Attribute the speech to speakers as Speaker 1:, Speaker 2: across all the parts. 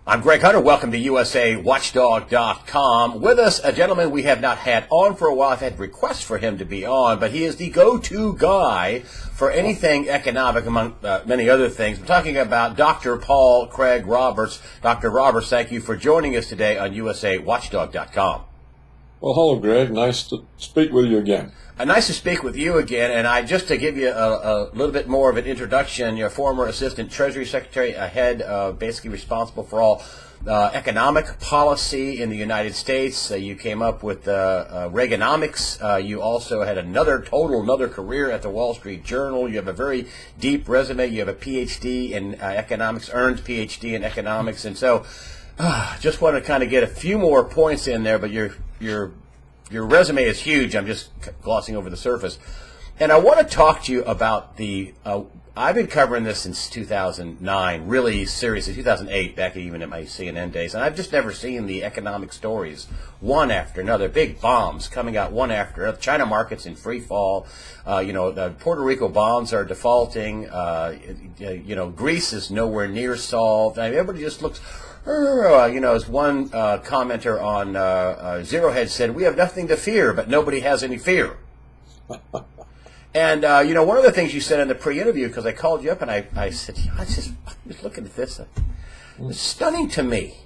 Speaker 1: I'm Greg Hunter. Welcome to USAWatchdog.com. With us, a gentleman we have not had on for a while. I've had requests for him to be on, but he is the go-to guy for anything economic, among many other things. I'm talking about Dr. Paul Craig Roberts. Dr. Roberts, thank you for joining us today on USAWatchdog.com.
Speaker 2: Well, hello, Greg. Nice to speak with you again.
Speaker 1: Nice to speak with you again, and just to give you a little bit more of an introduction, you're a former Assistant Treasury Secretary, head basically responsible for all economic policy in the United States. You came up with Reaganomics. You also had another career at the Wall Street Journal. You have a very deep resume. You have a PhD in economics, earned PhD in economics, and so just want to kind of get a few more points in there, but your resume is huge. I'm just glossing over the surface. And I want to talk to you about I've been covering this since 2009, really seriously, 2008, back even at my CNN days. And I've just never seen the economic stories one after another, big bombs coming out one after another. China markets in free fall. The Puerto Rico bonds are defaulting. Greece is nowhere near solved. I mean, everybody just looks... as one commenter on Zero Hedge said, we have nothing to fear, but nobody has any fear. And, one of the things you said in the pre-interview, because I called you up and I said, I was looking at this. It's stunning to me.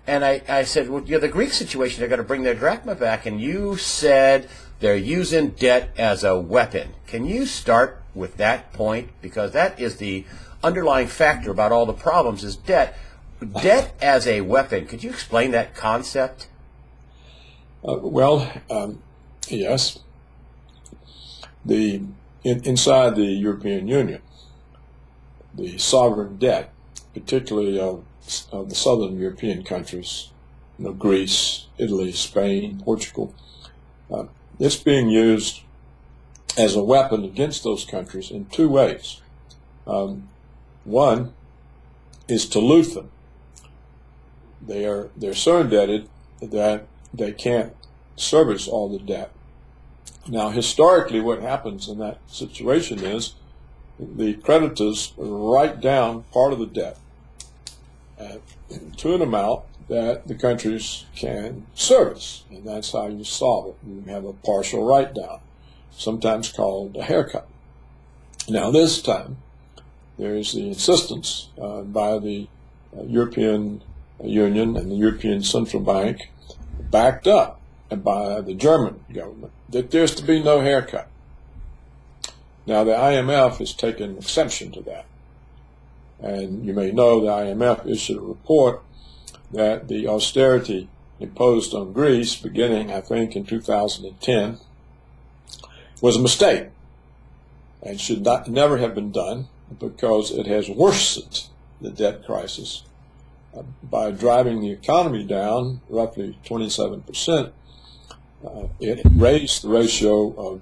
Speaker 1: And I said, well, the Greek situation, they're going to bring their drachma back. And you said they're using debt as a weapon. Can you start with that point? Because that is the underlying factor about all the problems is debt. Debt as a weapon. Could you explain that concept?
Speaker 2: Yes. Inside the European Union, the sovereign debt, particularly of the southern European countries, Greece, Italy, Spain, Portugal, it's being used as a weapon against those countries in two ways. One is to loot them. They're so indebted that they can't service all the debt. Now, historically, what happens in that situation is the creditors write down part of the debt to an amount that the countries can service, and that's how you solve it. You have a partial write-down, sometimes called a haircut. Now, this time, there is the insistence by the European Union and the European Central Bank, backed up by the German government, that there's to be no haircut. Now, the IMF has taken exception to that. And you may know the IMF issued a report that the austerity imposed on Greece, beginning, I think, in 2010, was a mistake and should never have been done because it has worsened the debt crisis. By driving the economy down roughly 27%, it raised the ratio of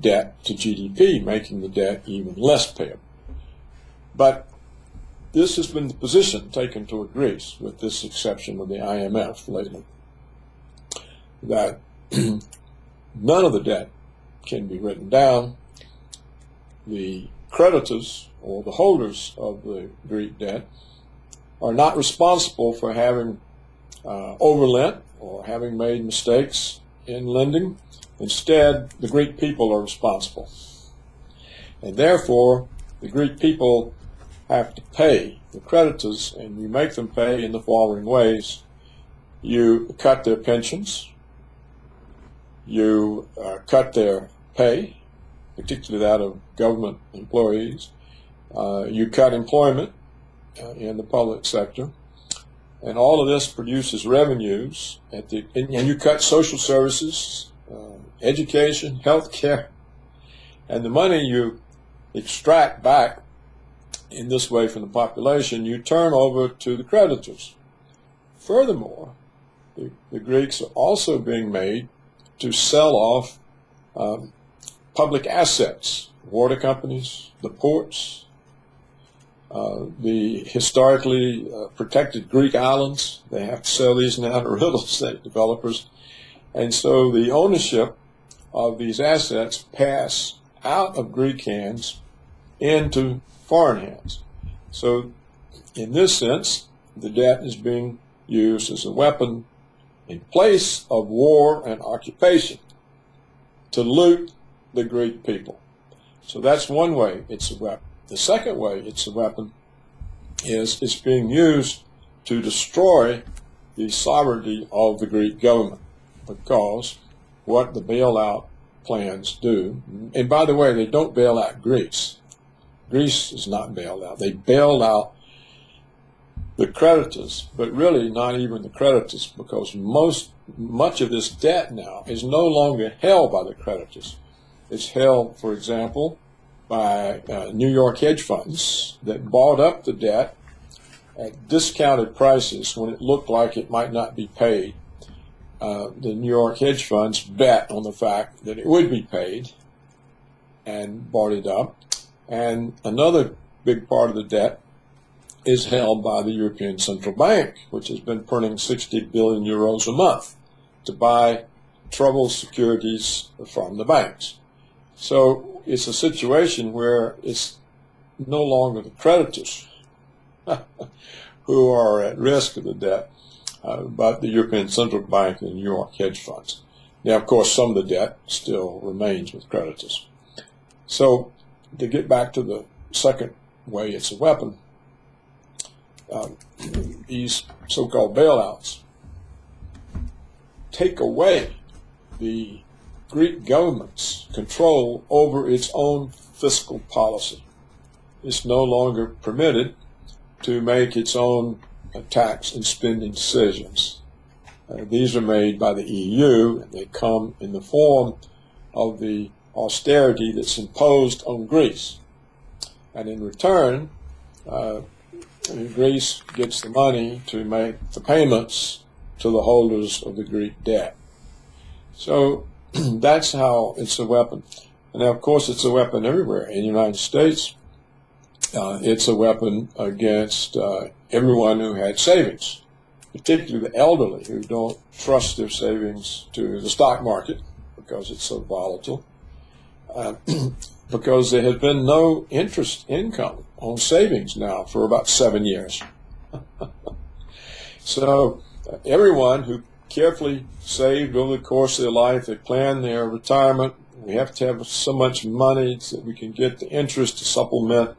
Speaker 2: debt to GDP, making the debt even less payable. But this has been the position taken toward Greece, with this exception of the IMF lately, that none of the debt can be written down. The creditors, or the holders of the Greek debt, are not responsible for having overlent or having made mistakes in lending. Instead, the Greek people are responsible. And therefore, the Greek people have to pay the creditors, and you make them pay in the following ways. You cut their pensions, you cut their pay, particularly that of government employees, you cut employment in the public sector, and all of this produces revenues and you cut social services, education, health care, and the money you extract back in this way from the population, you turn over to the creditors. Furthermore, the Greeks are also being made to sell off public assets, water companies, the ports, the historically protected Greek islands. They have to sell these now to real estate developers. And so the ownership of these assets pass out of Greek hands into foreign hands. So in this sense, the debt is being used as a weapon in place of war and occupation to loot the Greek people. So that's one way it's a weapon. The second way it's a weapon is it's being used to destroy the sovereignty of the Greek government, because what the bailout plans do, and by the way, they don't bail out Greece. Greece is not bailed out. They bailed out the creditors, but really not even the creditors, because much of this debt now is no longer held by the creditors. It's held, for example, by New York hedge funds that bought up the debt at discounted prices when it looked like it might not be paid. The New York hedge funds bet on the fact that it would be paid and bought it up. And another big part of the debt is held by the European Central Bank, which has been printing 60 billion euros a month to buy troubled securities from the banks. So it's a situation where it's no longer the creditors who are at risk of the debt, but the European Central Bank and the New York hedge funds. Now, of course, some of the debt still remains with creditors. So to get back to the second way it's a weapon, these so-called bailouts take away the Greek government's control over its own fiscal policy. It's no longer permitted to make its own tax and spending decisions. These are made by the EU, and they come in the form of the austerity that's imposed on Greece. And in return, Greece gets the money to make the payments to the holders of the Greek debt. So that's how it's a weapon. And now, of course, it's a weapon everywhere. In the United States, it's a weapon against everyone who had savings, particularly the elderly who don't trust their savings to the stock market because it's so volatile, because there has been no interest income on savings now for about 7 years. So everyone who carefully saved over the course of their life, they plan their retirement, we have to have so much money so that we can get the interest to supplement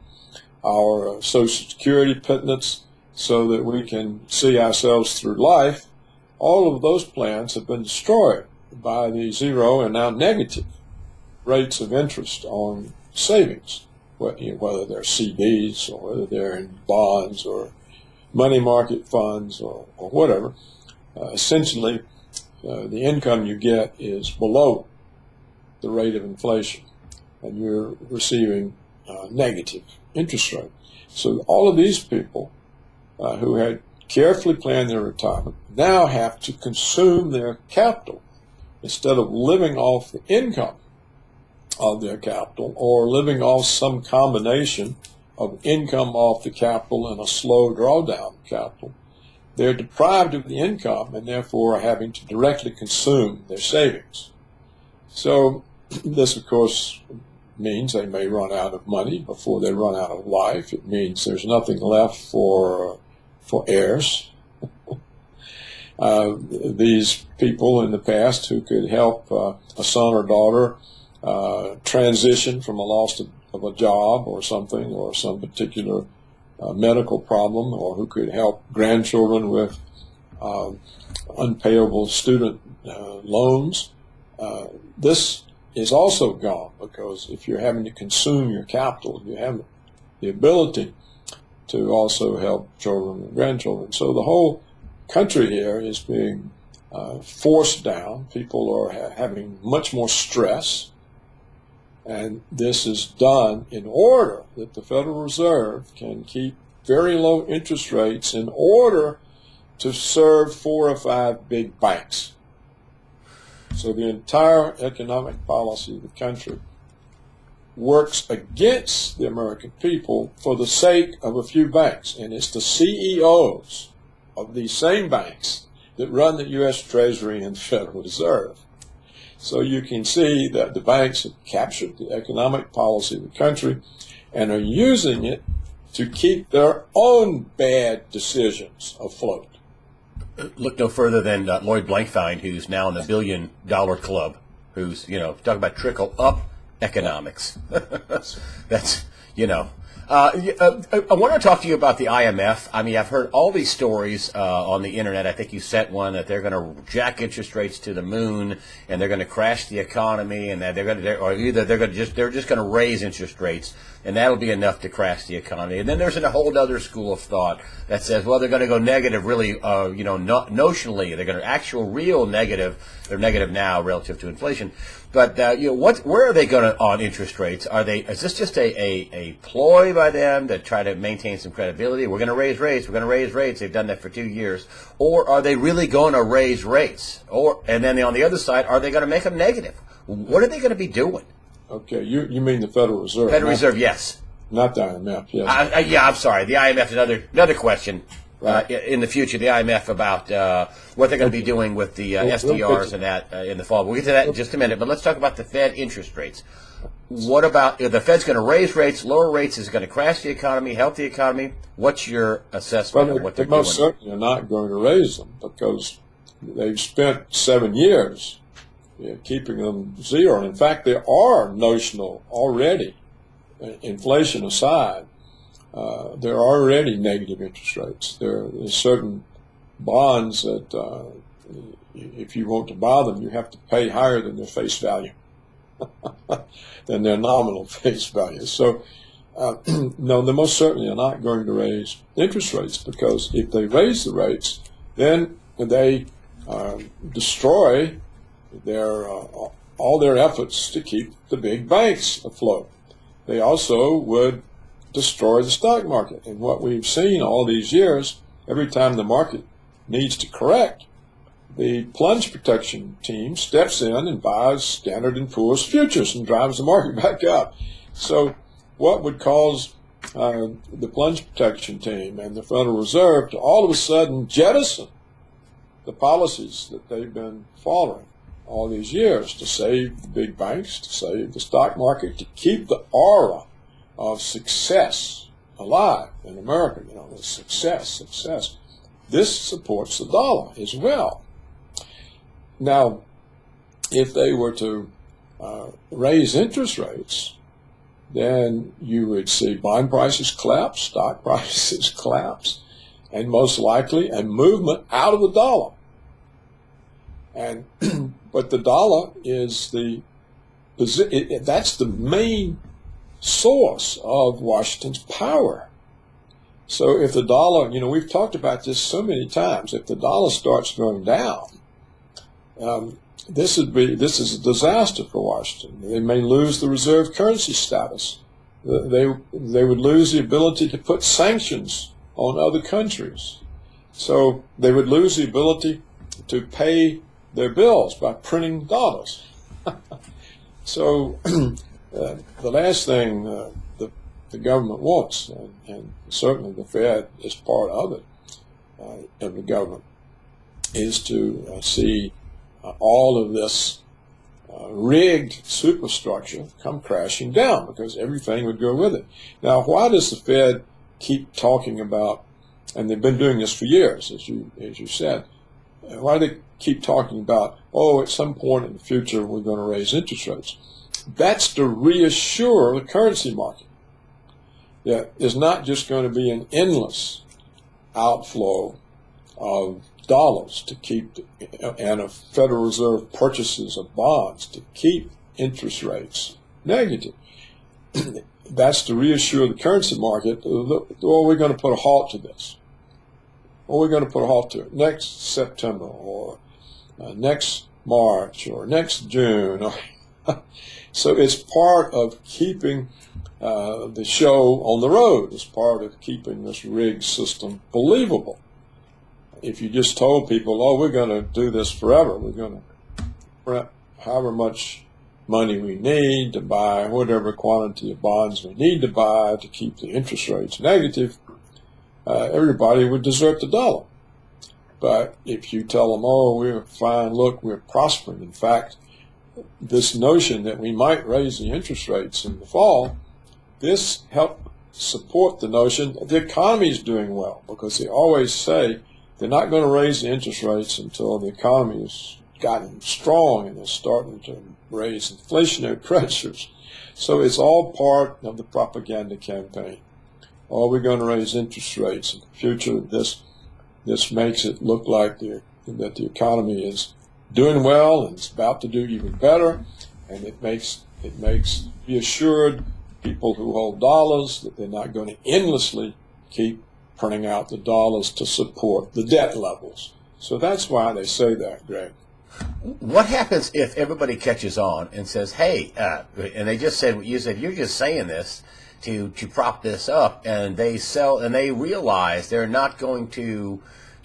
Speaker 2: our Social Security pittance so that we can see ourselves through life. All of those plans have been destroyed by the zero and now negative rates of interest on savings, whether they're CDs or whether they're in bonds or money market funds or whatever. Essentially, the income you get is below the rate of inflation, and you're receiving negative interest rate. So all of these people who had carefully planned their retirement now have to consume their capital instead of living off the income of their capital or living off some combination of income off the capital and a slow drawdown of capital. They're deprived of the income and therefore are having to directly consume their savings. So this, of course, means they may run out of money before they run out of life. It means there's nothing left for heirs. These people in the past who could help a son or daughter transition from a loss of a job or something, or some particular medical problem, or who could help grandchildren with unpayable student loans. This is also gone, because if you're having to consume your capital, you have the ability to also help children and grandchildren. So the whole country here is being forced down. People are having much more stress. And this is done in order that the Federal Reserve can keep very low interest rates in order to serve 4 or 5 big banks. So the entire economic policy of the country works against the American people for the sake of a few banks. And it's the CEOs of these same banks that run the U.S. Treasury and Federal Reserve. So you can see that the banks have captured the economic policy of the country and are using it to keep their own bad decisions afloat.
Speaker 1: Look no further than Lloyd Blankfein, who's now in the $1 billion club, who's, talking about trickle-up economics. That's, I want to talk to you about the IMF. I mean, I've heard all these stories on the internet. I think you sent one that they're going to jack interest rates to the moon, and they're going to crash the economy, and that they're just going to raise interest rates, and that'll be enough to crash the economy. And then there's a whole other school of thought that says, well, they're going to go negative, really, notionally. They're going to actual, real negative. They're negative now relative to inflation. But where are they going to on interest rates? Is this just a ploy by them to try to maintain some credibility? We're going to raise rates. We're going to raise rates. They've done that for 2 years. Or are they really going to raise rates? And then on the other side, are they going to make them negative? What are they going to be doing?
Speaker 2: Okay, you mean the Federal Reserve?
Speaker 1: Federal Reserve, yes.
Speaker 2: Not the IMF, yes.
Speaker 1: I'm sorry. The IMF is another question.
Speaker 2: Right.
Speaker 1: In the future, the IMF about what they're going to be doing with the SDRs and that in the fall. We'll get to that in just a minute, but let's talk about the Fed interest rates. What about if the Fed's going to raise rates, lower rates, is it going to crash the economy, help the economy? What's your assessment of what they're doing?
Speaker 2: They most certainly are not going to raise them because they've spent 7 years keeping them zero. And in fact, they are notional already, inflation aside. There are already negative interest rates. There are certain bonds that, if you want to buy them, you have to pay higher than their face value, than their nominal face value. So, no, they most certainly are not going to raise interest rates, because if they raise the rates, then they destroy all their efforts to keep the big banks afloat. They also would destroy the stock market. And what we've seen all these years, every time the market needs to correct, the plunge protection team steps in and buys Standard & Poor's futures and drives the market back up. So what would cause the plunge protection team and the Federal Reserve to all of a sudden jettison the policies that they've been following all these years to save the big banks, to save the stock market, to keep the aura of success alive in America, success. This supports the dollar as well. Now, if they were to raise interest rates, then you would see bond prices collapse, stock prices collapse, and most likely a movement out of the dollar. And but the dollar is that's the main source of Washington's power. So if the dollar, we've talked about this so many times, if the dollar starts going down, this is a disaster for Washington. They may lose the reserve currency status. They would lose the ability to put sanctions on other countries. So they would lose the ability to pay their bills by printing dollars. So the last thing the government wants, and certainly the Fed is part of it, of the government, is to see all of this rigged superstructure come crashing down, because everything would go with it. Now, why does the Fed keep talking about, and they've been doing this for years, as you said, why do they keep talking about, at some point in the future we're going to raise interest rates? That's to reassure the currency market that there's not just going to be an endless outflow of dollars to keep, and of Federal Reserve purchases of bonds to keep interest rates negative. That's to reassure the currency market, we're going to put a halt to this. Or we're going to put a halt to it next September, or next March, or next June. So it's part of keeping the show on the road. It's part of keeping this rigged system believable. If you just told people, we're going to do this forever, we're going to print however much money we need to buy whatever quantity of bonds we need to buy to keep the interest rates negative, everybody would desert the dollar. But if you tell them, we're fine, look, we're prospering. In fact, this notion that we might raise the interest rates in the fall, this helped support the notion that the economy is doing well, because they always say they're not going to raise the interest rates until the economy has gotten strong and is starting to raise inflationary pressures. So it's all part of the propaganda campaign. Are we going to raise interest rates in the future? This makes it look like that the economy is doing well and it's about to do even better, and it makes reassured people who hold dollars that they're not going to endlessly keep printing out the dollars to support the debt levels. So that's why they say that, Greg.
Speaker 1: What happens if everybody catches on and says, "Hey," and they just said what you said? You're just saying this to prop this up, and they realize they're not going to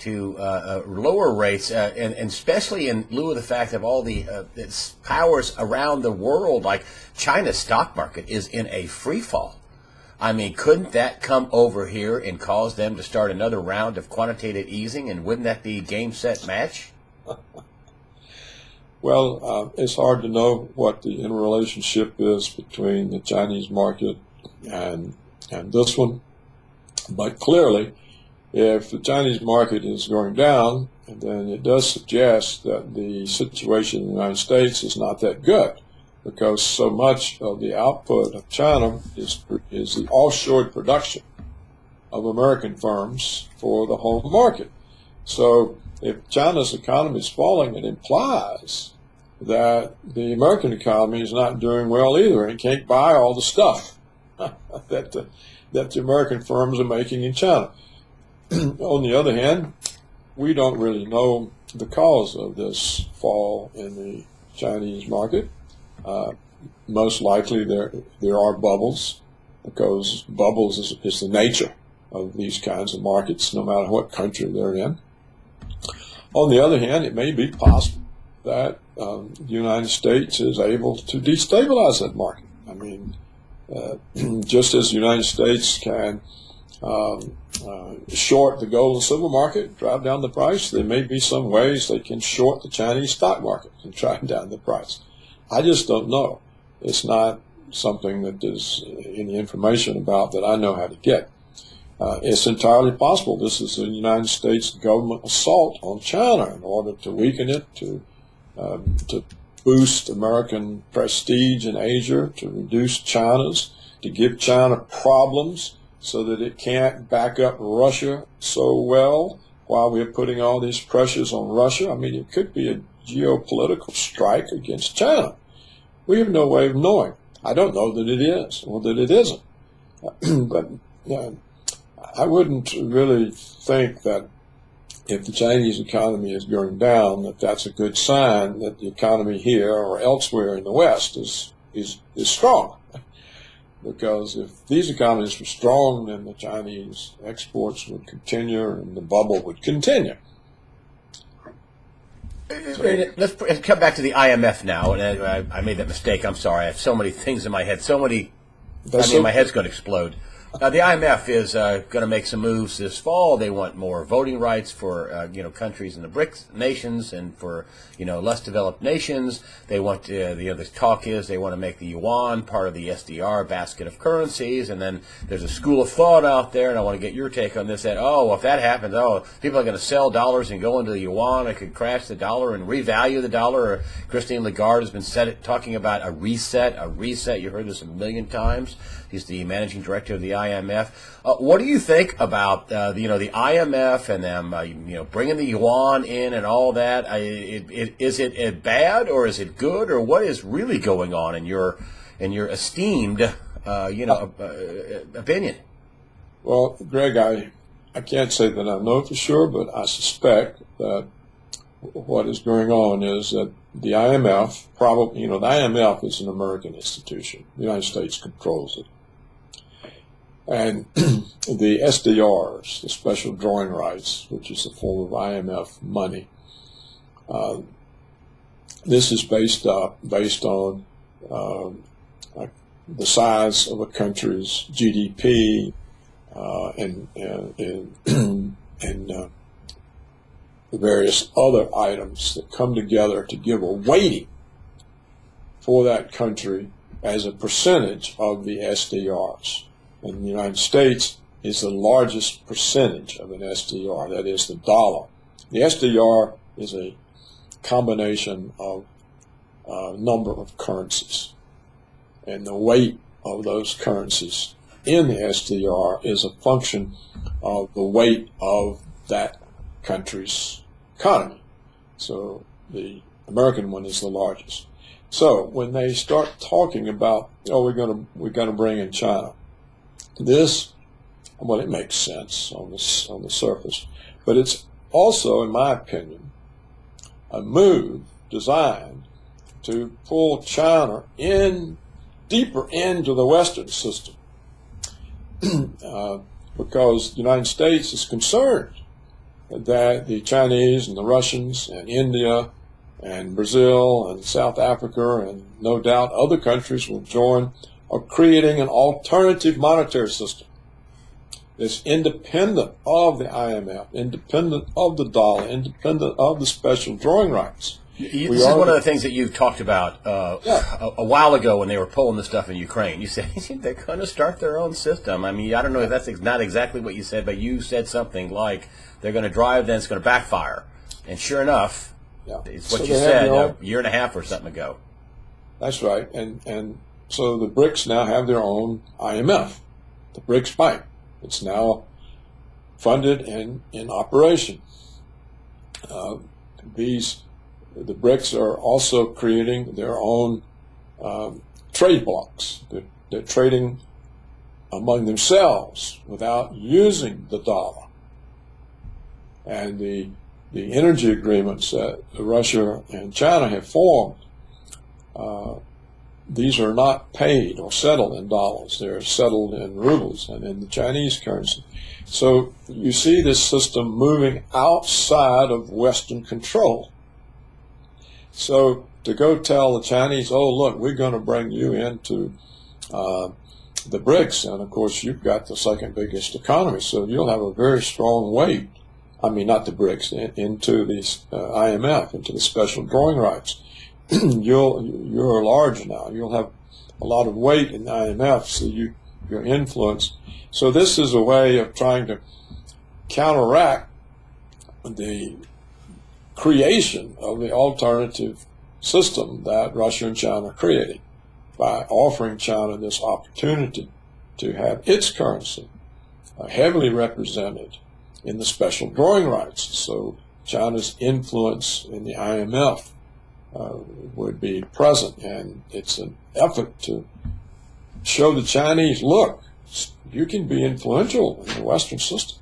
Speaker 1: lower rates, and especially in lieu of the fact of all the powers around the world, like China's stock market is in a free fall. I mean, couldn't that come over here and cause them to start another round of quantitative easing, and wouldn't that be game, set, match?
Speaker 2: Well, it's hard to know what the interrelationship is between the Chinese market and this one, but clearly, if the Chinese market is going down, then it does suggest that the situation in the United States is not that good, because so much of the output of China is the offshore production of American firms for the home market. So if China's economy is falling, it implies that the American economy is not doing well either, and can't buy all the stuff that the American firms are making in China. On the other hand, we don't really know the cause of this fall in the Chinese market. Most likely there are bubbles, because bubbles is the nature of these kinds of markets, no matter what country they're in. On the other hand, it may be possible that the United States is able to destabilize that market. I mean, just as the United States can short the gold and silver market, drive down the price, there may be some ways they can short the Chinese stock market and drive down the price. I just don't know. It's not something that there's any information about that I know how to get. It's entirely possible this is the United States government assault on China in order to weaken it, to boost American prestige in Asia, to reduce China's, to give China problems so that it can't back up Russia so well while we're putting all these pressures on Russia. I mean, it could be a geopolitical strike against China. We have no way of knowing. I don't know that it is or that it isn't. But I wouldn't really think that if the Chinese economy is going down, that that's a good sign that the economy here or elsewhere in the West is strong. Because if these economies were strong, then the Chinese exports would continue and the bubble would continue.
Speaker 1: Let's come back to the IMF now. And I made that mistake. I'm sorry. I have so many things in my head. My head's going to explode. The IMF is going to make some moves this fall. They want more voting rights for countries in the BRICS nations and for less developed nations. They want the talk is they want to make the yuan part of the SDR basket of currencies. And then there's a school of thought out there, and I want to get your take on this. That if that happens, people are going to sell dollars and go into the yuan. It could crash the dollar and revalue the dollar. Christine Lagarde has been talking about a reset. You heard this a million times. He's the managing director of the IMF. What do you think about the IMF and them bringing the yuan in and all that? Is it bad or is it good, or what is really going on in your esteemed opinion?
Speaker 2: Well, Greg, I can't say that I know for sure, but I suspect that what is going on is that the IMF the IMF is an American institution. The United States controls it. And the SDRs, the special drawing rights, which is a form of IMF money, this is based on the size of a country's GDP and the various other items that come together to give a weighting for that country as a percentage of the SDRs. And the United States is the largest percentage of an SDR, that is the dollar. The SDR is a combination of a number of currencies, and the weight of those currencies in the SDR is a function of the weight of that country's economy. So the American one is the largest. So when they start talking about, oh, we're gonna bring in China, this, well, it makes sense on the surface, but it's also, in my opinion, a move designed to pull China in deeper into the Western system, because the United States is concerned that the Chinese and the Russians and India and Brazil and South Africa and no doubt other countries will join, are creating an alternative monetary system that's independent of the IMF, independent of the dollar, independent of the special drawing rights.
Speaker 1: This is one of the things that you talked about a while ago when they were pulling the stuff in Ukraine. You said they're going to start their own system. I mean, I don't know if that's not exactly what you said, but you said something like they're going to drive, then it's going to backfire. And sure enough, it's what you said a year and a half or something ago.
Speaker 2: That's right. And so the BRICS now have their own IMF, the BRICS Bank. It's now funded and in operation. The BRICS are also creating their own trade blocs. They're trading among themselves without using the dollar. And the energy agreements that Russia and China have formed, these are not paid or settled in dollars. They're settled in rubles and in the Chinese currency. So you see this system moving outside of Western control. So to go tell the Chinese, oh, look, we're going to bring you into the BRICS, and of course you've got the second biggest economy, so you'll have a very strong weight. I mean, not the BRICS, into the IMF, into the special drawing rights. You're large now. You'll have a lot of weight in the IMF, so your influence. So this is a way of trying to counteract the creation of the alternative system that Russia and China are creating by offering China this opportunity to have its currency heavily represented in the special drawing rights. So China's influence in the IMF would be present, and it's an effort to show the Chinese, look, you can be influential in the Western system,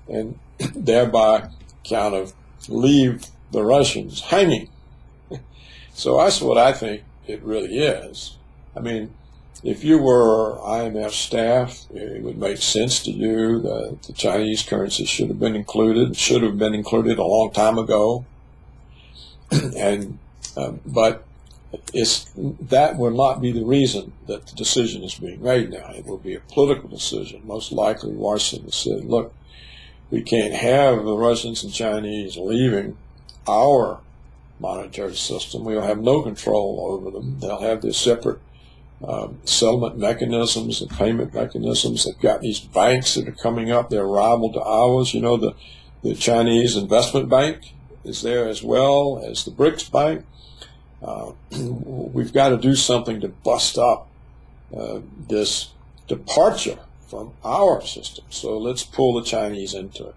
Speaker 2: and thereby kind of leave the Russians hanging. So that's what I think it really is. I mean, if you were IMF staff, it would make sense to you that the Chinese currency should have been included. It should have been included a long time ago. And but that will not be the reason that the decision is being made now. It will be a political decision. Most likely Washington said, look, we can't have the Russians and Chinese leaving our monetary system. We'll have no control over them. They'll have their separate settlement mechanisms and payment mechanisms. They've got these banks that are coming up. They're rival to ours. You know, the Chinese Investment Bank is there as well as the BRICS Bank. We've got to do something to bust up this departure from our system. So let's pull the Chinese into it.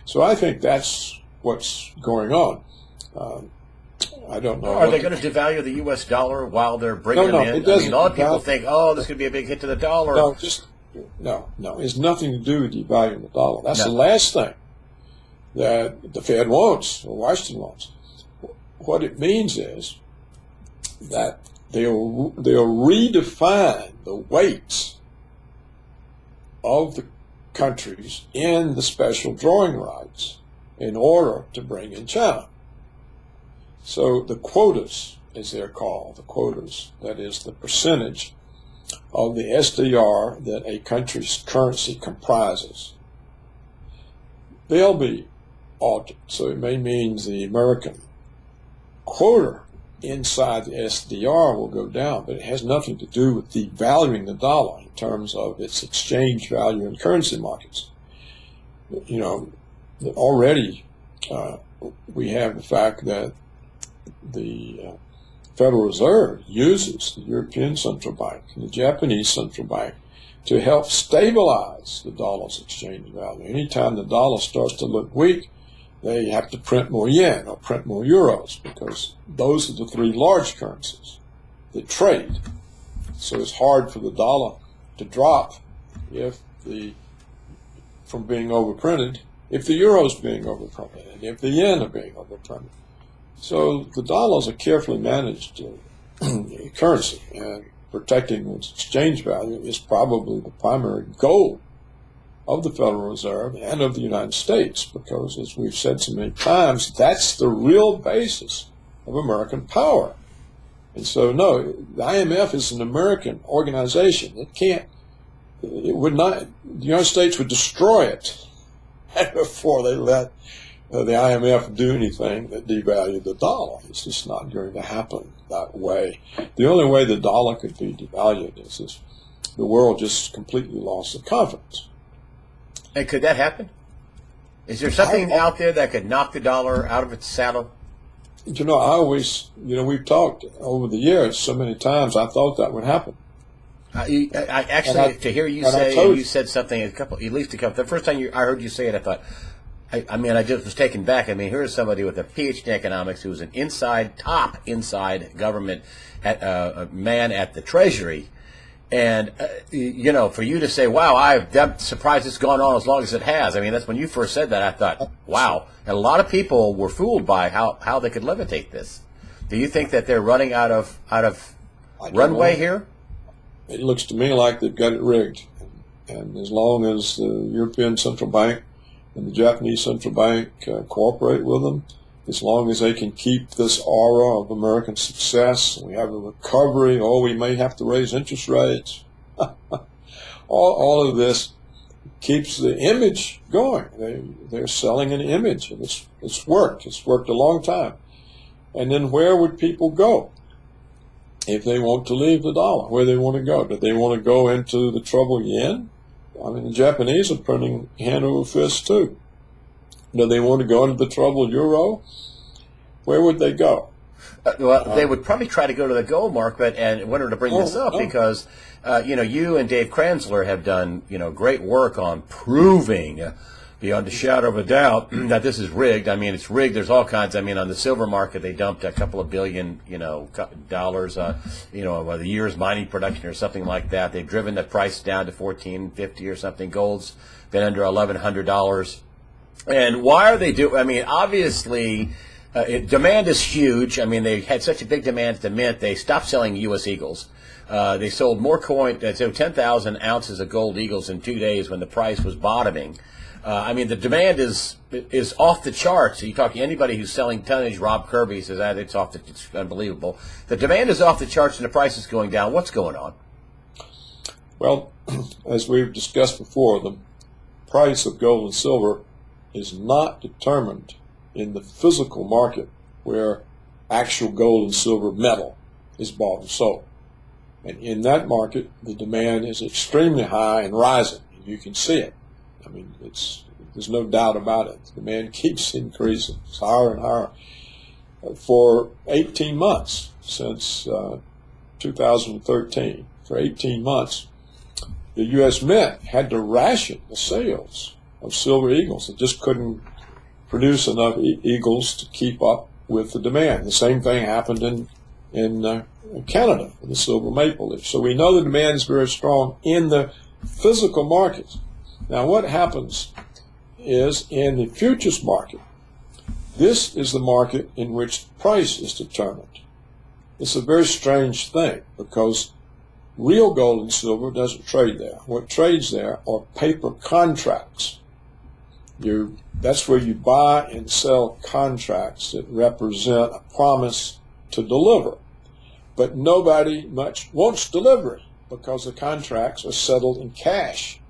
Speaker 2: So I think that's what's going on. I don't know.
Speaker 1: Are they going to devalue the U.S. dollar while they're bringing them in? I mean, a lot of people think, oh, this could be a big hit to the dollar.
Speaker 2: No, it's nothing to do with devaluing the dollar. That's the last thing that the Fed wants, or Washington wants. What it means is that they'll redefine the weights of the countries in the special drawing rights in order to bring in China. So the quotas, as they're called, the quotas, that is the percentage of the SDR that a country's currency comprises, they'll be altered. So it may mean the American quota inside the SDR will go down, but it has nothing to do with devaluing the dollar in terms of its exchange value in currency markets. You know, already we have the fact that the Federal Reserve uses the European Central Bank and the Japanese Central Bank to help stabilize the dollar's exchange value. Anytime the dollar starts to look weak, they have to print more yen or print more euros, because those are the three large currencies that trade. So it's hard for the dollar to drop from being overprinted, if the euro's being overprinted, and if the yen are being overprinted. So the dollar is a carefully managed currency, and protecting its exchange value is probably the primary goal of the Federal Reserve and of the United States, because, as we've said so many times, that's the real basis of American power. And so, no, the IMF is an American organization. The United States would destroy it before they let the IMF do anything that devalued the dollar. It's just not going to happen that way. The only way the dollar could be devalued is if the world just completely lost the confidence.
Speaker 1: And could that happen? Is there something out there that could knock the dollar out of its saddle?
Speaker 2: You know, I always, we've talked over the years so many times, I thought that would happen.
Speaker 1: To hear you say, and you said something at least a couple. The first time I heard you say it, I thought, I just was taken back. I mean, here's somebody with a PhD in economics who's an top inside government man at the Treasury. And, for you to say, wow, I'm surprised it's gone on as long as it has. I mean, that's when you first said that, I thought, wow. And a lot of people were fooled by how they could levitate this. Do you think that they're running out of runway here?
Speaker 2: It looks to me like they've got it rigged. And as long as the European Central Bank and the Japanese Central Bank cooperate with them, as long as they can keep this aura of American success, we have a recovery, or we may have to raise interest rates. all of this keeps the image going. They're selling an image, and it's worked. It's worked a long time. And then where would people go if they want to leave the dollar? Where they want to go? Do they want to go into the troubled yen? I mean, the Japanese are printing hand over fist too. Do they want to go into the troubled euro? Where would they go?
Speaker 1: They would probably try to go to the gold market, and I wanted to bring this up because, you and Dave Kranzler have done, great work on proving beyond a shadow of a doubt that this is rigged. I mean, it's rigged. There's all kinds. I mean, on the silver market, they dumped a couple of billion, dollars, the year's mining production or something like that. They've driven the price down to $14.50 or something. Gold's been under $1,100. And why are they doing? I mean, obviously, demand is huge. I mean, they had such a big demand at the Mint, they stopped selling U.S. Eagles. They sold more coin, so 10,000 ounces of gold Eagles in 2 days when the price was bottoming. I mean, the demand is off the charts. You talk to anybody who's selling tonnage, Rob Kirby says that it's unbelievable. The demand is off the charts and the price is going down. What's going on?
Speaker 2: Well, as we've discussed before, the price of gold and silver is not determined in the physical market where actual gold and silver metal is bought and sold. And in that market, the demand is extremely high and rising. You can see it. I mean, there's no doubt about it. The demand keeps increasing. It's higher and higher. For 18 months, since 2013, for 18 months, the U.S. Mint had to ration the sales of silver eagles. It just couldn't produce enough eagles to keep up with the demand. The same thing happened in Canada with the silver maple leaf. So we know the demand is very strong in the physical markets. Now what happens is in the futures market, this is the market in which the price is determined. It's a very strange thing because real gold and silver doesn't trade there. What trades there are paper contracts. That's where you buy and sell contracts that represent a promise to deliver. But nobody much wants delivery because the contracts are settled in cash.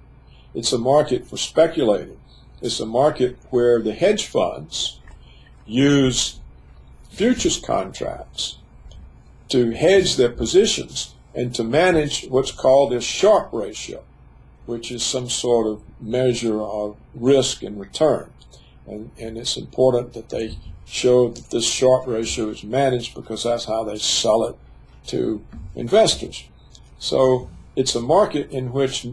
Speaker 2: It's a market for speculating. It's a market where the hedge funds use futures contracts to hedge their positions and to manage what's called their Sharpe ratio, which is some sort of measure of risk and return. And it's important that they show that this Sharpe ratio is managed, because that's how they sell it to investors. So it's a market in which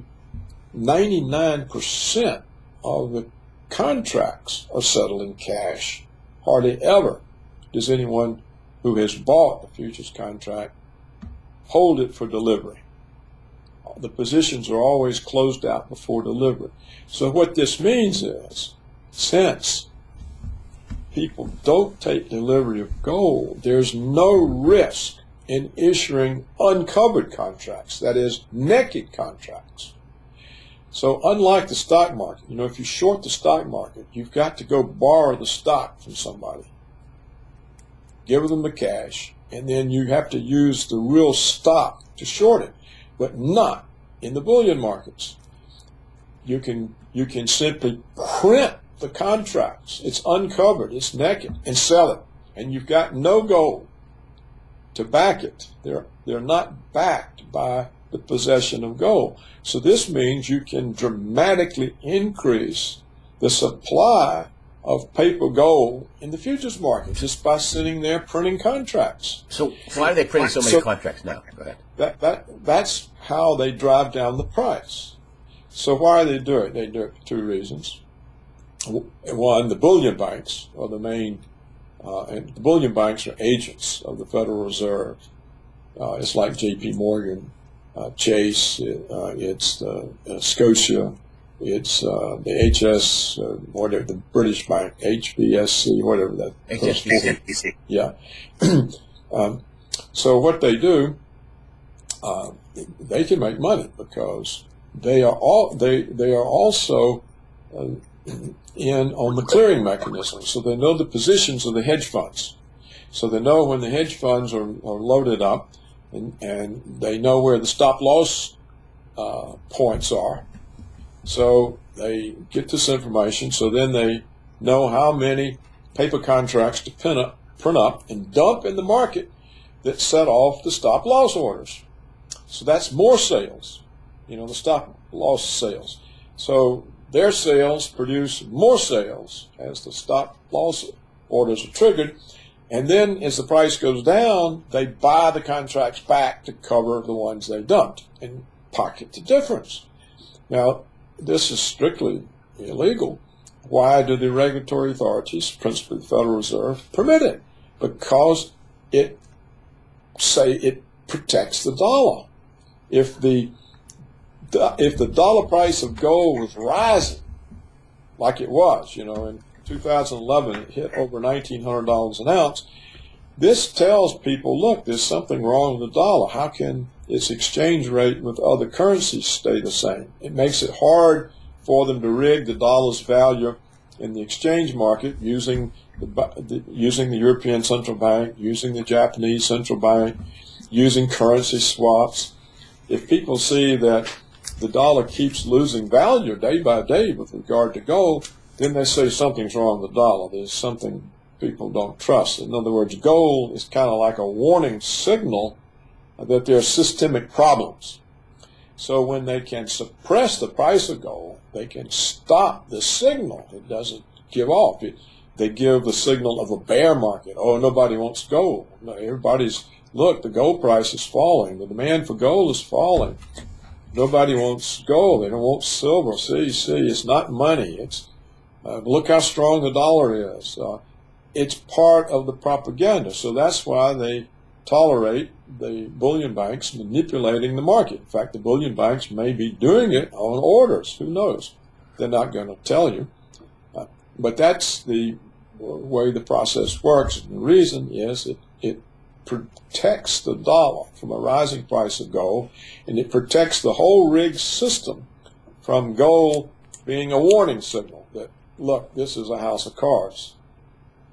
Speaker 2: 99% of the contracts are settled in cash. Hardly ever does anyone who has bought a futures contract hold it for delivery. The positions are always closed out before delivery. So what this means is, since people don't take delivery of gold, there's no risk in issuing uncovered contracts, that is, naked contracts. So unlike the stock market, if you short the stock market, you've got to go borrow the stock from somebody, give them the cash, and then you have to use the real stock to short it, but not in the bullion markets. You can simply print the contracts. It's uncovered, it's naked, and sell it, and you've got no gold to back it. They're not backed by the possession of gold. So this means you can dramatically increase the supply of paper gold in the futures market just by sitting there printing contracts.
Speaker 1: So why are they printing so many contracts now? Go ahead.
Speaker 2: That's how they drive down the price. So why do they do it? They do it for two reasons. One, the bullion banks are the main, and the bullion banks are agents of the Federal Reserve. It's like J.P. Morgan, Chase, it's Scotia, it's the HS, whatever, the British Bank, HBSC, whatever that.
Speaker 1: HSBC.
Speaker 2: Yeah. So what they do, they can make money because they are also in on the clearing mechanism. So they know the positions of the hedge funds. So they know when the hedge funds are loaded up, and they know where the stop loss points are. So they get this information. So then they know how many paper contracts to print up and dump in the market that set off the stop loss orders. So that's more sales, the stop loss sales. So their sales produce more sales as the stop loss orders are triggered. And then as the price goes down, they buy the contracts back to cover the ones they dumped and pocket the difference. Now, this is strictly illegal. Why do the regulatory authorities, principally the Federal Reserve, permit it? Because it protects the dollar. If the dollar price of gold was rising, like it was, in 2011, it hit over $1,900 an ounce. This tells people, look, there's something wrong with the dollar. How can its exchange rate with other currencies stay the same? It makes it hard for them to rig the dollar's value in the exchange market using the European Central Bank, using the Japanese Central Bank, using currency swaps. If people see that the dollar keeps losing value day by day with regard to gold, then they say something's wrong with the dollar. There's something people don't trust. In other words, gold is kind of like a warning signal that there are systemic problems. So when they can suppress the price of gold, they can stop the signal. It doesn't give off. They give the signal of a bear market. Oh, nobody wants gold. No, look, the gold price is falling. The demand for gold is falling. Nobody wants gold. They don't want silver. See, it's not money. It's look how strong the dollar is. It's part of the propaganda. So that's why they tolerate the bullion banks manipulating the market. In fact, the bullion banks may be doing it on orders. Who knows? They're not going to tell you. But that's the way the process works. And the reason is it protects the dollar from a rising price of gold, and it protects the whole rigged system from gold being a warning signal that, look, this is a house of cards.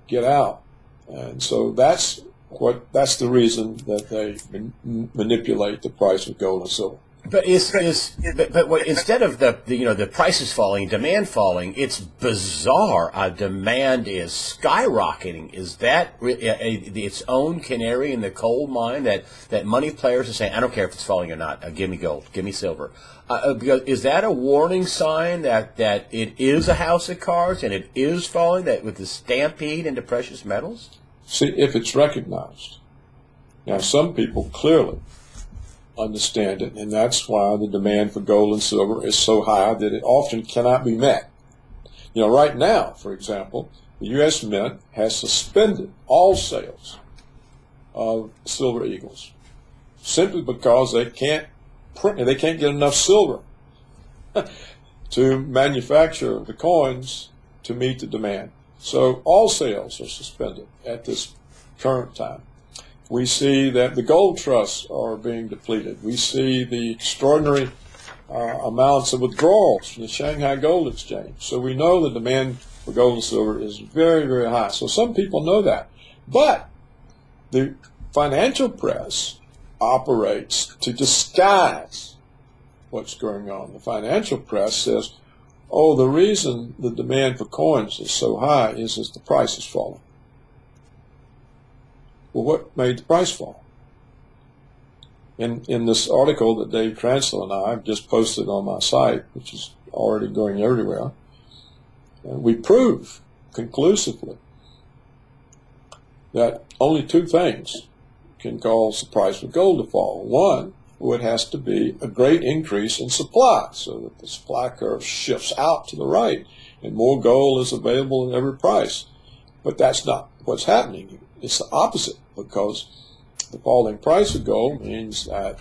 Speaker 2: Get out. And so that's the reason that they manipulate the price of gold and silver.
Speaker 1: Instead of the prices falling, demand falling, it's bizarre. Demand is skyrocketing. Is that its own canary in the coal mine that money players are saying, I don't care if it's falling or not. Give me gold. Give me silver. Is that a warning sign that it is a house of cards and it is falling, that with the stampede into precious metals?
Speaker 2: See, if it's recognized. Now, some people clearly understand it, and that's why the demand for gold and silver is so high that it often cannot be met. Right now, for example, the U.S. Mint has suspended all sales of silver eagles simply because they can't get enough silver to manufacture the coins to meet the demand. So all sales are suspended at this current time. We see that the gold trusts are being depleted. We see the extraordinary amounts of withdrawals from the Shanghai Gold Exchange. So we know the demand for gold and silver is very, very high. So some people know that. But the financial press operates to disguise what's going on. The financial press says, oh, the reason the demand for coins is so high is the price is falling. Well, what made the price fall? In this article that Dave Translow and I have just posted on my site, which is already going everywhere, we prove conclusively that only two things can cause the price of gold to fall. One, it has to be a great increase in supply, so that the supply curve shifts out to the right and more gold is available at every price. But that's not what's happening. It's the opposite, because the falling price of gold means that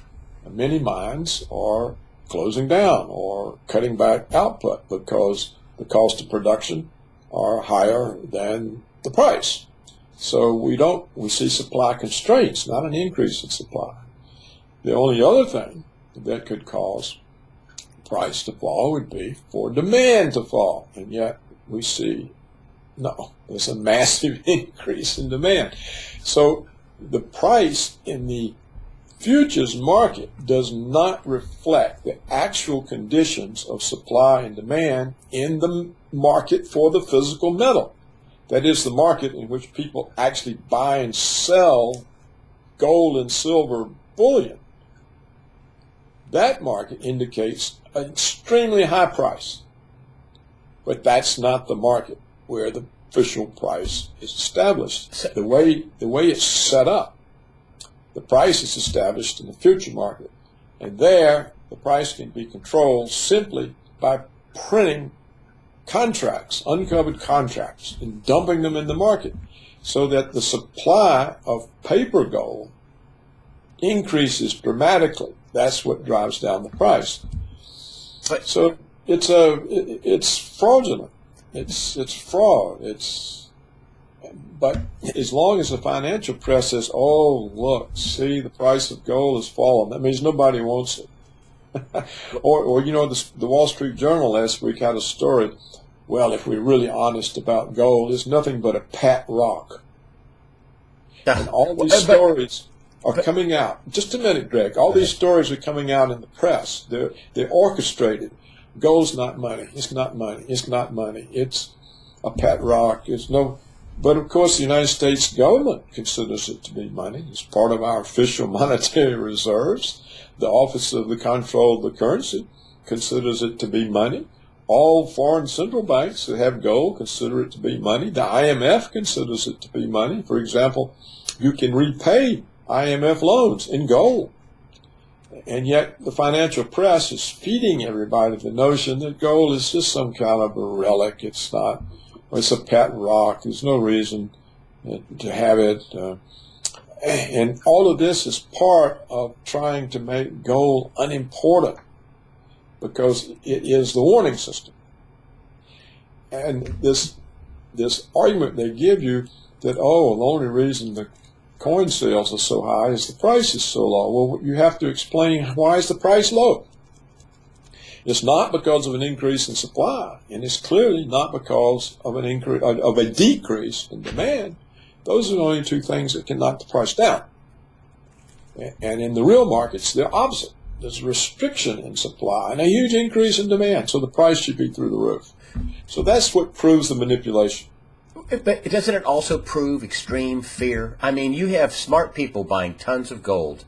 Speaker 2: many mines are closing down or cutting back output because the cost of production are higher than the price. So we see supply constraints, not an increase in supply. The only other thing that could cause price to fall would be for demand to fall, and yet we see no, there's a massive increase in demand. So the price in the futures market does not reflect the actual conditions of supply and demand in the market for the physical metal. That is the market in which people actually buy and sell gold and silver bullion. That market indicates an extremely high price. But that's not the market where the official price is established. The way it's set up, the price is established in the future market. And there, the price can be controlled simply by printing contracts, uncovered contracts, and dumping them in the market so that the supply of paper gold increases dramatically. That's what drives down the price. So it's fraudulent. It's fraud. But as long as the financial press says, "Oh, look, see, the price of gold has fallen," that means nobody wants it. or the Wall Street Journal last week had a story. Well, if we're really honest about gold, it's nothing but a pat rock. And all these stories are coming out. Just a minute, Greg. All these stories are coming out in the press. They're orchestrated. Gold's not money. It's not money. It's not money. It's a pet rock. But of course, the United States government considers it to be money. It's part of our official monetary reserves. The Office of the Control of the Currency considers it to be money. All foreign central banks that have gold consider it to be money. The IMF considers it to be money. For example, you can repay IMF loans in gold. And yet the financial press is feeding everybody the notion that gold is just some kind of a relic. It's not. It's a pet rock. There's no reason to have it. And all of this is part of trying to make gold unimportant because it is the warning system. And this argument they give you that, the only reason the coin sales are so high is the price is so low. Well, you have to explain why is the price low. It's not because of an increase in supply, and it's clearly not because of a decrease in demand. Those are the only two things that can knock the price down. And in the real markets, they're opposite. there's a restriction in supply and a huge increase in demand, so the price should be through the roof. So that's what proves the manipulation.
Speaker 1: But doesn't it also prove extreme fear? I mean, you have smart people buying tons of gold,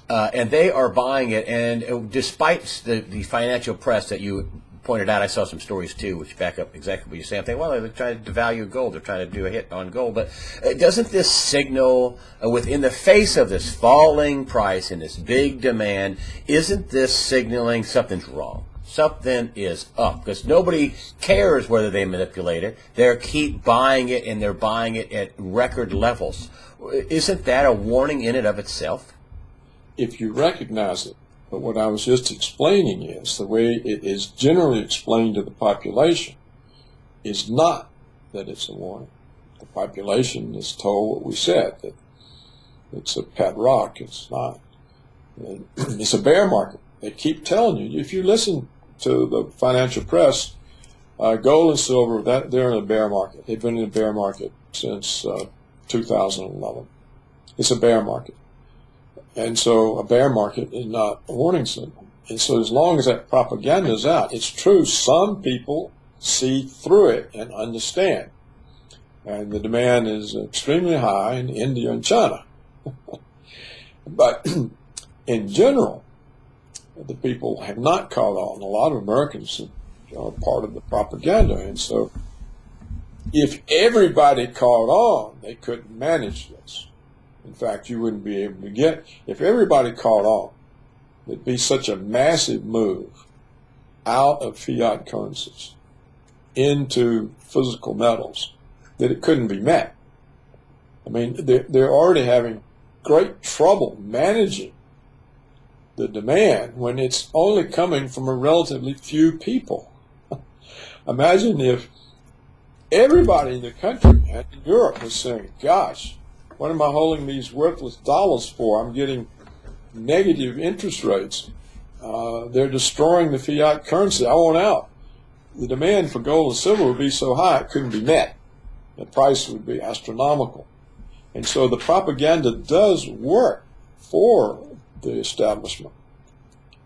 Speaker 1: and they are buying it, and despite the financial press that you pointed out, I saw some stories too, which back up exactly what you're saying. I think, well, they're trying to devalue gold. They're trying to do a hit on gold. But doesn't this signal, within the face of this falling price and this big demand, isn't this signaling something's wrong? Something is up, because nobody cares whether they manipulate it. They keep buying it, and they're buying it at record levels. Isn't that a warning in and of itself?
Speaker 2: If you recognize it. But what I was just explaining is the way it is generally explained to the population is not that it's a warning. The population is told what we said, that it's a pet rock. It's not. It's a bear market. They keep telling you. If you listen to the financial press, gold and silver, they're in a bear market. They've been in a bear market since 2011. It's a bear market. And so a bear market is not a warning signal. And so as long as that propaganda is out, it's true, some people see through it and understand. And the demand is extremely high in India and China. But in general, the people have not caught on. A lot of Americans are part of the propaganda. And so if everybody caught on, they couldn't manage this. In fact, you wouldn't be able to get, if everybody caught on, there'd be such a massive move out of fiat currencies into physical metals that it couldn't be met. I mean, they're already having great trouble managing the demand when it's only coming from a relatively few people. Imagine if everybody in the country and in Europe was saying, gosh, what am I holding these worthless dollars for? I'm getting negative interest rates. They're destroying the fiat currency. I want out. The demand for gold and silver would be so high it couldn't be met. The price would be astronomical. And so the propaganda does work for the establishment.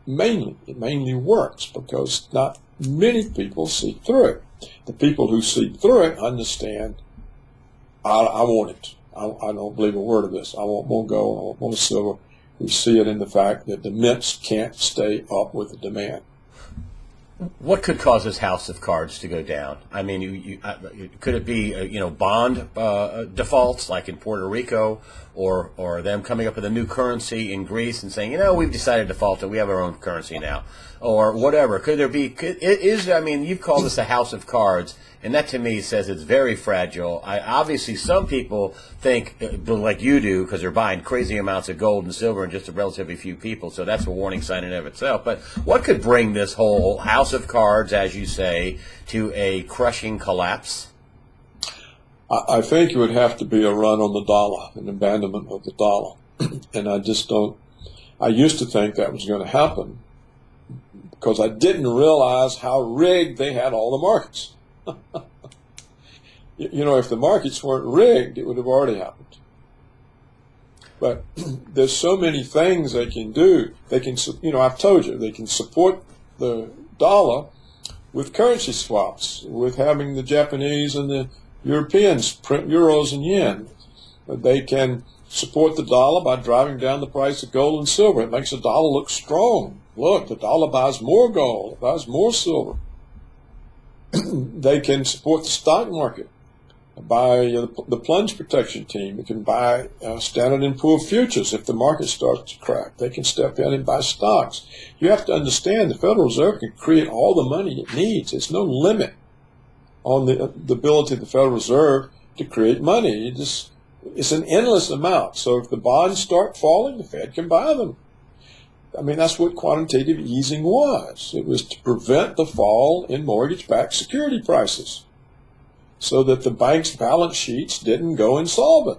Speaker 2: It mainly works because not many people see through it. The people who see through it understand, I want it. I don't believe a word of this. I want more gold. I want more silver. We see it in the fact that the mints can't stay up with the demand.
Speaker 1: What could cause this house of cards to go down? I mean, could it be bond defaults like in Puerto Rico, or them coming up with a new currency in Greece and saying, we've decided to default and we have our own currency now, or whatever? Could there be? You've called this a house of cards, and that to me says it's very fragile. Obviously, some people think like you do because they're buying crazy amounts of gold and silver and just a relatively few people. So that's a warning sign in and of itself. But what could bring this whole house of cards, as you say, to a crushing collapse?
Speaker 2: I think it would have to be a run on the dollar, an abandonment of the dollar. And I just don't. I used to think that was going to happen because I didn't realize how rigged they had all the markets. If the markets weren't rigged, it would have already happened. But there's so many things they can do. They can, I've told you, they can support the dollar with currency swaps, with having the Japanese and the Europeans print euros and yen. They can support the dollar by driving down the price of gold and silver. It makes the dollar look strong. Look, the dollar buys more gold, it buys more silver. They can support the stock market by the plunge protection team. It can buy Standard & Poor's futures if the market starts to crack. They can step in and buy stocks. You have to understand the Federal Reserve can create all the money it needs. There's no limit on the ability of the Federal Reserve to create money. It's an endless amount. So if the bonds start falling, the Fed can buy them. I mean, that's what quantitative easing was. It was to prevent the fall in mortgage-backed security prices so that the bank's balance sheets didn't go insolvent.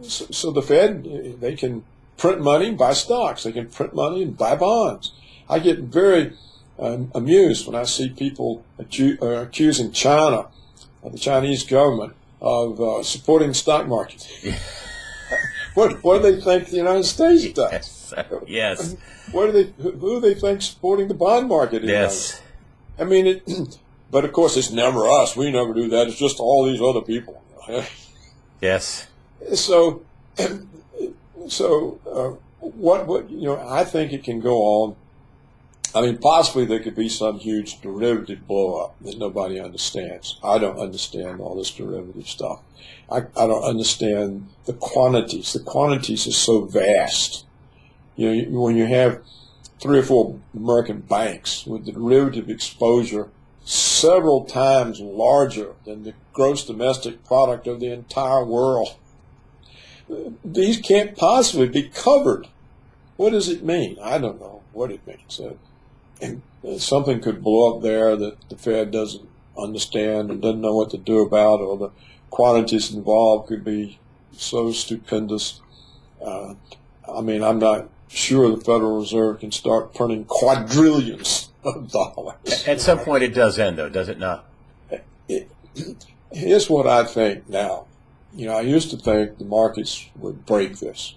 Speaker 2: So the Fed, they can print money and buy stocks. They can print money and buy bonds. I get very amused when I see people accusing China, the Chinese government, of supporting the stock market. What do they think the United States does?
Speaker 1: Yes.
Speaker 2: Who do they think supporting the bond market is?
Speaker 1: Yes.
Speaker 2: I mean, but of course it's never us. We never do that. It's just all these other people.
Speaker 1: Yes.
Speaker 2: So, what I think it can go on. I mean, possibly there could be some huge derivative blow up that nobody understands. I don't understand all this derivative stuff. I don't understand the quantities. The quantities are so vast. When you have 3 or 4 American banks with the derivative exposure several times larger than the gross domestic product of the entire world, these can't possibly be covered. What does it mean? I don't know what it means. And something could blow up there that the Fed doesn't understand and doesn't know what to do about, or the quantities involved could be so stupendous. I mean, I'm not sure the Federal Reserve can start printing quadrillions of dollars.
Speaker 1: At some point it does end, though, does it not?
Speaker 2: Here's what I think now. I used to think the markets would break this,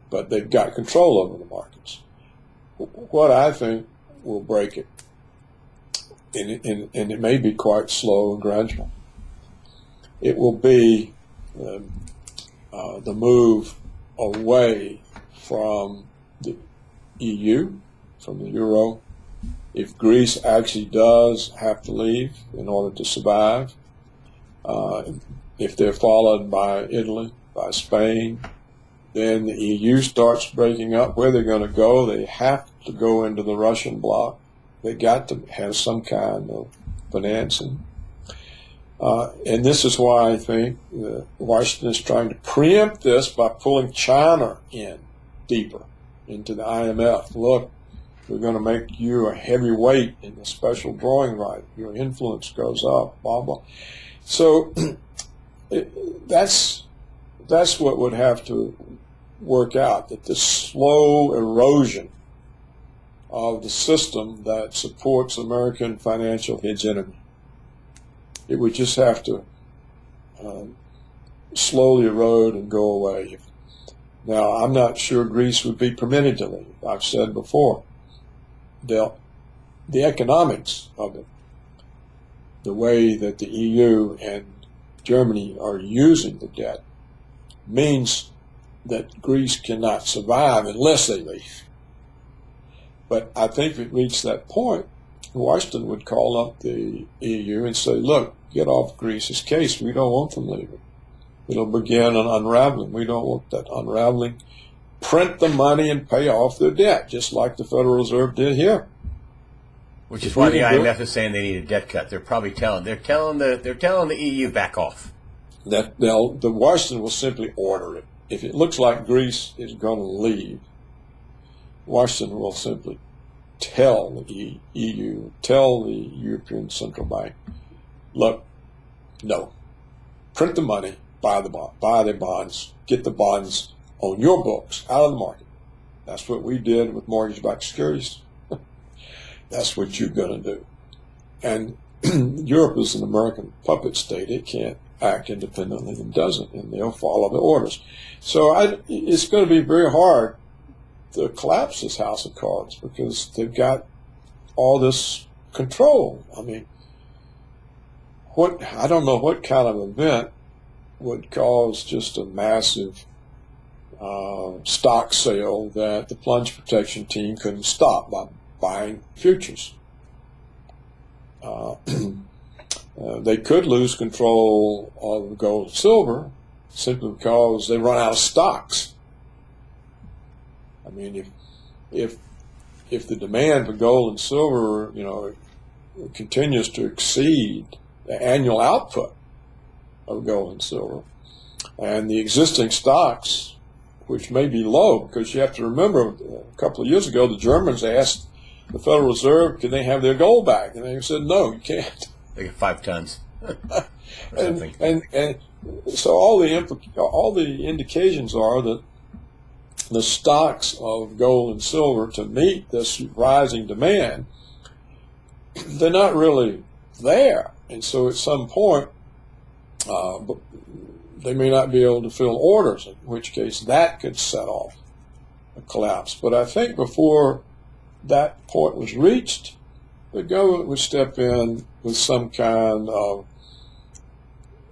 Speaker 2: but they've got control over the markets. What I think will break it, and it may be quite slow and gradual, it will be the move away from the EU, from the euro. If Greece actually does have to leave in order to survive, if they're followed by Italy, by Spain, then the EU starts breaking up. Where they're going to go, they have to go into the Russian bloc. They got to have some kind of financing. And this is why I think Washington is trying to preempt this by pulling China in deeper into the IMF. Look, we're going to make you a heavyweight in the special drawing right. Your influence goes up, blah, blah. So that's what would have to work out, that the slow erosion of the system that supports American financial hegemony, it would just have to slowly erode and go away. Now, I'm not sure Greece would be permitted to leave. I've said before, the economics of it, the way that the EU and Germany are using the debt, means that Greece cannot survive unless they leave. But I think if it reached that point, Washington would call up the EU and say, look, get off Greece's case. We don't want them leaving. It'll begin an unraveling. We don't want that unraveling. Print the money and pay off their debt, just like the Federal Reserve did here.
Speaker 1: Which is why the IMF is saying they need a debt cut. They're probably telling the EU back off.
Speaker 2: The Washington will simply order it. If it looks like Greece is going to leave, Washington will simply tell the EU, tell the European Central Bank, look, no, print the money, buy the bonds, get the bonds on your books, out of the market. That's what we did with mortgage-backed securities. That's what you're going to do. And Europe is an American puppet state. It can't act independently and doesn't, and they'll follow the orders. So it's going to be very hard to collapse this house of cards because they've got all this control. I mean, I don't know what kind of event would cause just a massive stock sale that the plunge protection team couldn't stop by buying futures. They could lose control of gold and silver simply because they run out of stocks. I mean, if the demand for gold and silver, continues to exceed the annual output of gold and silver, and the existing stocks, which may be low, because you have to remember, a couple of years ago, the Germans asked the Federal Reserve, can they have their gold back? And they said, no, you can't.
Speaker 1: They get 5 tons.
Speaker 2: and so all the indications are that the stocks of gold and silver to meet this rising demand, they're not really there. And so at some point, they may not be able to fill orders, in which case that could set off a collapse. But I think before that point was reached, the government would step in with some kind of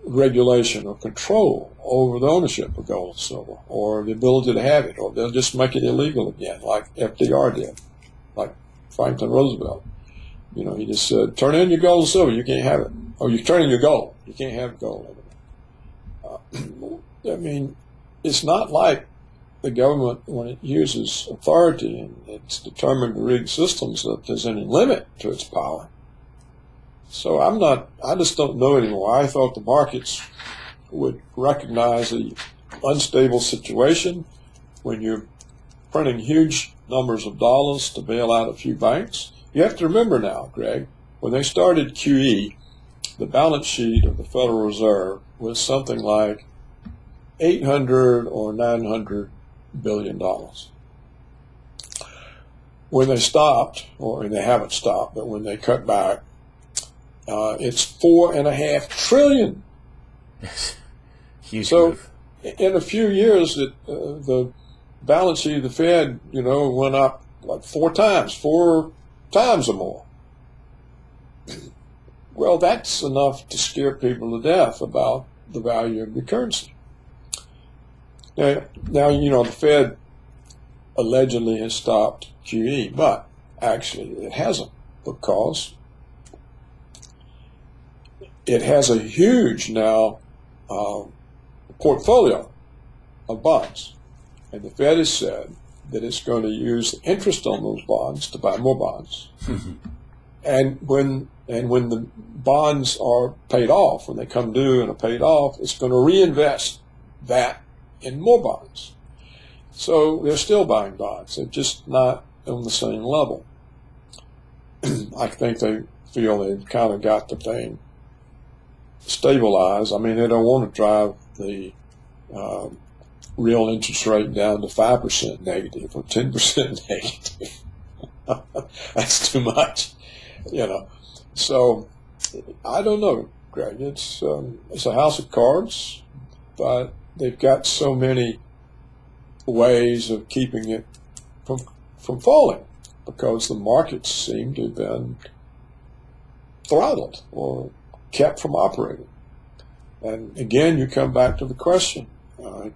Speaker 2: regulation or control over the ownership of gold and silver, or the ability to have it, or they'll just make it illegal again, like FDR did, like Franklin Roosevelt. You know, he just said, turn in your gold and silver, you can't have it. Or you turn in your gold, you can't have gold anymore. I mean, it's not like the government, when it uses authority and it's determined to rig systems, that there's any limit to its power. So I just don't know anymore. I thought the markets would recognize the unstable situation when you're printing huge numbers of dollars to bail out a few banks. You have to remember now, Greg, when they started QE, the balance sheet of the Federal Reserve was something like $800 or $900 billion. When they stopped, or they haven't stopped, but when they cut back, it's $4.5 trillion.
Speaker 1: Huge
Speaker 2: so
Speaker 1: move.
Speaker 2: In a few years, the balance sheet of the Fed, went up like four times or more. Well, that's enough to scare people to death about the value of the currency. Now, the Fed allegedly has stopped QE, but actually it hasn't, because it has a huge now portfolio of bonds. And the Fed has said that it's going to use the interest on those bonds to buy more bonds. And when the bonds are paid off, when they come due and are paid off, it's going to reinvest that in more bonds. So they're still buying bonds. They're just not on the same level. I think they feel they've kind of got the thing stabilized. I mean, they don't want to drive the real interest rate down to 5% negative or 10% negative. That's too much, So I don't know, Greg. It's a house of cards, but they've got so many ways of keeping it from falling, because the markets seem to have been throttled or kept from operating. And again, you come back to the question,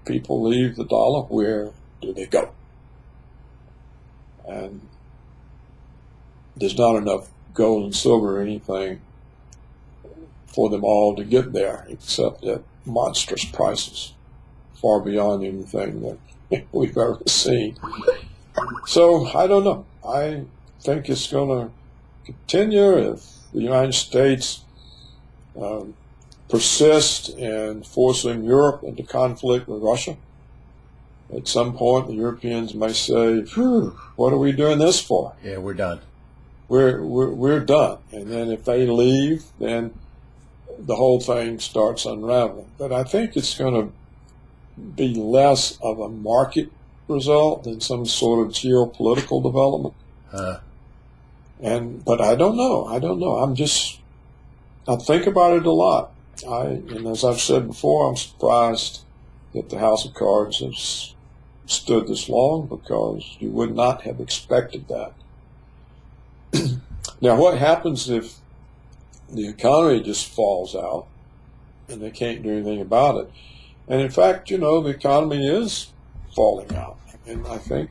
Speaker 2: people leave the dollar, where do they go? And there's not enough gold and silver or anything for them all to get there, except at monstrous prices, far beyond anything that we've ever seen. So I don't know. I think it's going to continue if the United States persist in forcing Europe into conflict with Russia. At some point, the Europeans may say, what are we doing this for?
Speaker 1: Yeah, we're done.
Speaker 2: We're done. And then if they leave, then the whole thing starts unraveling. But I think it's going to be less of a market result than some sort of geopolitical development. But I don't know. I think about it a lot. And as I've said before, I'm surprised that the House of Cards has stood this long, because you would not have expected that. Now, what happens if the economy just falls out and they can't do anything about it? And in fact, the economy is falling out. And I think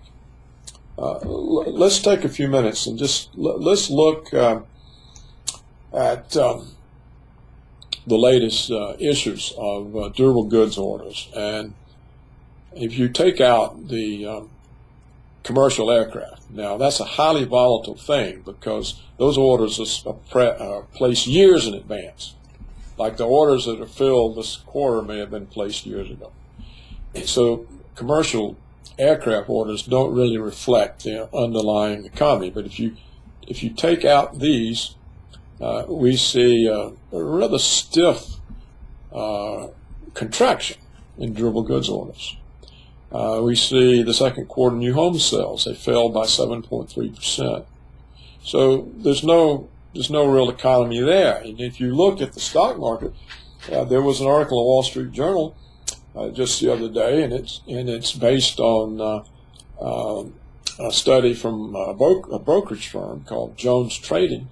Speaker 2: let's take a few minutes and just let's look at the latest issues of durable goods orders. And if you take out the commercial aircraft, now that's a highly volatile thing, because those orders are placed years in advance. Like the orders that are filled this quarter may have been placed years ago. So commercial aircraft orders don't really reflect the underlying economy. But if you take out these, we see a rather stiff contraction in durable goods orders. We see the second quarter new home sales, they fell by 7.3%. So there's no real economy there. And if you look at the stock market, there was an article in the Wall Street Journal just the other day, and it's based on a study from a brokerage firm called Jones Trading.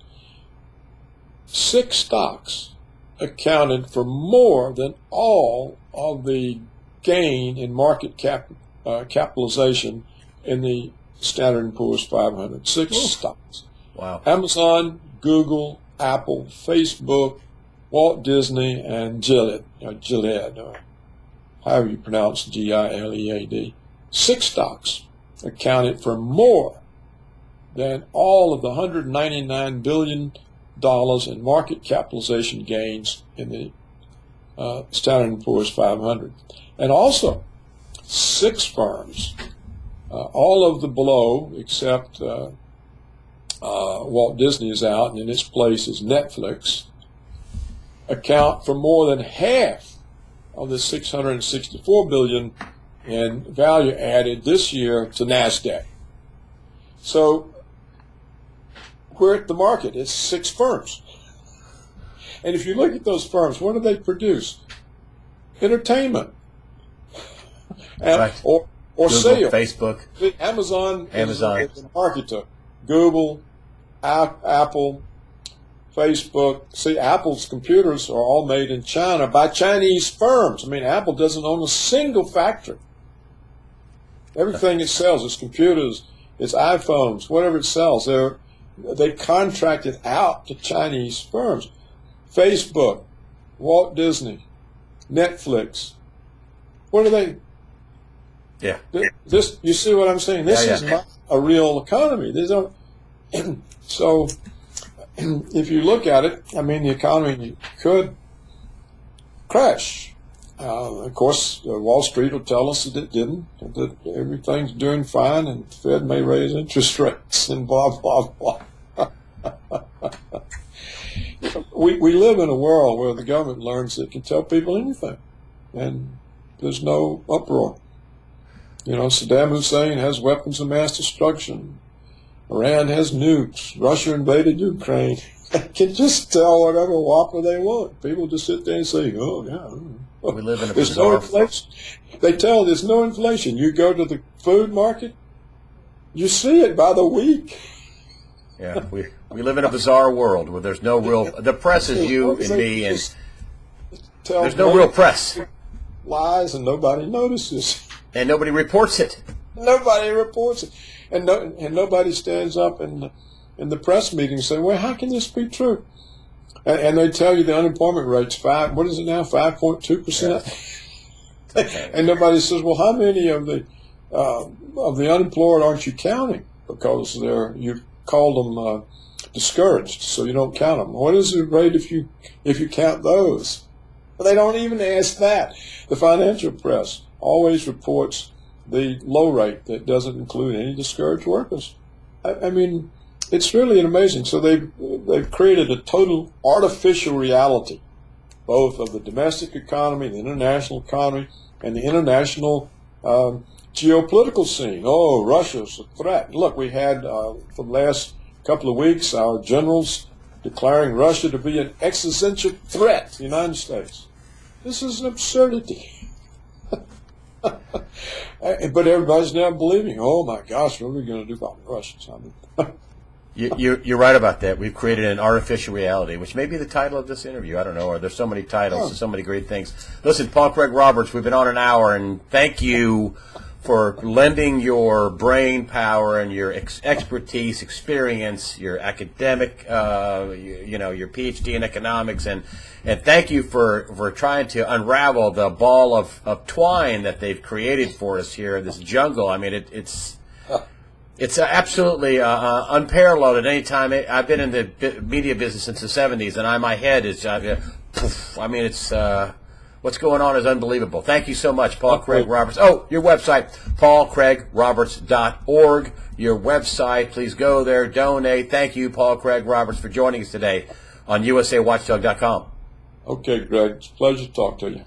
Speaker 2: 6 stocks accounted for more than all of the gain in market capitalization in the Standard & Poor's 500. 6 stocks.
Speaker 1: Wow. Amazon,
Speaker 2: Google, Apple, Facebook, Walt Disney, and Gilead, or however you pronounce Gilead. 6 stocks accounted for more than all of the $199 billion in market capitalization gains in the Standard & Poor's 500. And also, 6 firms, all of the below except Walt Disney is out, and in its place is Netflix, account for more than half of the $664 billion in value added this year to NASDAQ. So we're at the market. It's 6 firms. And if you look at those firms, what do they produce? Entertainment.
Speaker 1: Right.
Speaker 2: Or
Speaker 1: Google,
Speaker 2: sales.
Speaker 1: Facebook.
Speaker 2: Amazon. Is a marketer. Google, Apple, Facebook. See, Apple's computers are all made in China by Chinese firms. I mean, Apple doesn't own a single factory. Everything it sells, its computers, its iPhones, whatever it sells, they contract it out to Chinese firms. Facebook, Walt Disney, Netflix. What are they?
Speaker 1: Yeah.
Speaker 2: This, you see what I'm saying? This is not a real economy. They don't. So, if you look at it, I mean, the economy could crash. Of course, Wall Street will tell us that it didn't, that everything's doing fine, and the Fed may raise interest rates, and blah, blah, blah. We live in a world where the government learns that it can tell people anything, and there's no uproar. Saddam Hussein has weapons of mass destruction. Iran has nukes. Russia invaded Ukraine. They can just tell whatever whopper they want. People just sit there and say, oh, yeah.
Speaker 1: We live in a
Speaker 2: there's
Speaker 1: bizarre...
Speaker 2: no inflation. They tell there's no inflation. You go to the food market, you see it by the week.
Speaker 1: Yeah, we live in a bizarre world where there's no real... The press is you and me, and there's no real press.
Speaker 2: Lies, and nobody notices.
Speaker 1: And nobody reports it.
Speaker 2: Nobody reports it. And nobody stands up in the press meeting and say, well, how can this be true? And they tell you the unemployment rate's what is it now, 5.2%? Yeah. And nobody says, well, how many of the unemployed aren't you counting? Because you called them discouraged, so you don't count them. What is the rate if you count those? But they don't even ask that. The financial press always reports the low rate that doesn't include any discouraged workers. I mean, it's really amazing. So they've created a total artificial reality, both of the domestic economy, the international economy, and the international geopolitical scene. Oh, Russia's a threat. Look, we had for the last couple of weeks our generals declaring Russia to be an existential threat to the United States. This is an absurdity. But everybody's now believing, oh my gosh, what are we going to do about the Russians?
Speaker 1: You're right about that. We've created an artificial reality, which may be the title of this interview. I don't know. Or there's so many titles, so many great things. Listen, Paul Craig Roberts, we've been on an hour, and thank you for lending your brain power and your expertise, experience, your academic, your PhD in economics, and thank you for trying to unravel the ball of twine that they've created for us here in this jungle. I mean, it's absolutely unparalleled at any time. I've been in the media business since the 70s, and my head is, it's what's going on is unbelievable. Thank you so much, Paul Craig Roberts. Oh, your website, paulcraigroberts.org. Your website, please go there, donate. Thank you, Paul Craig Roberts, for joining us today on USAWatchdog.com.
Speaker 2: Okay, Greg. It's a pleasure to talk to you.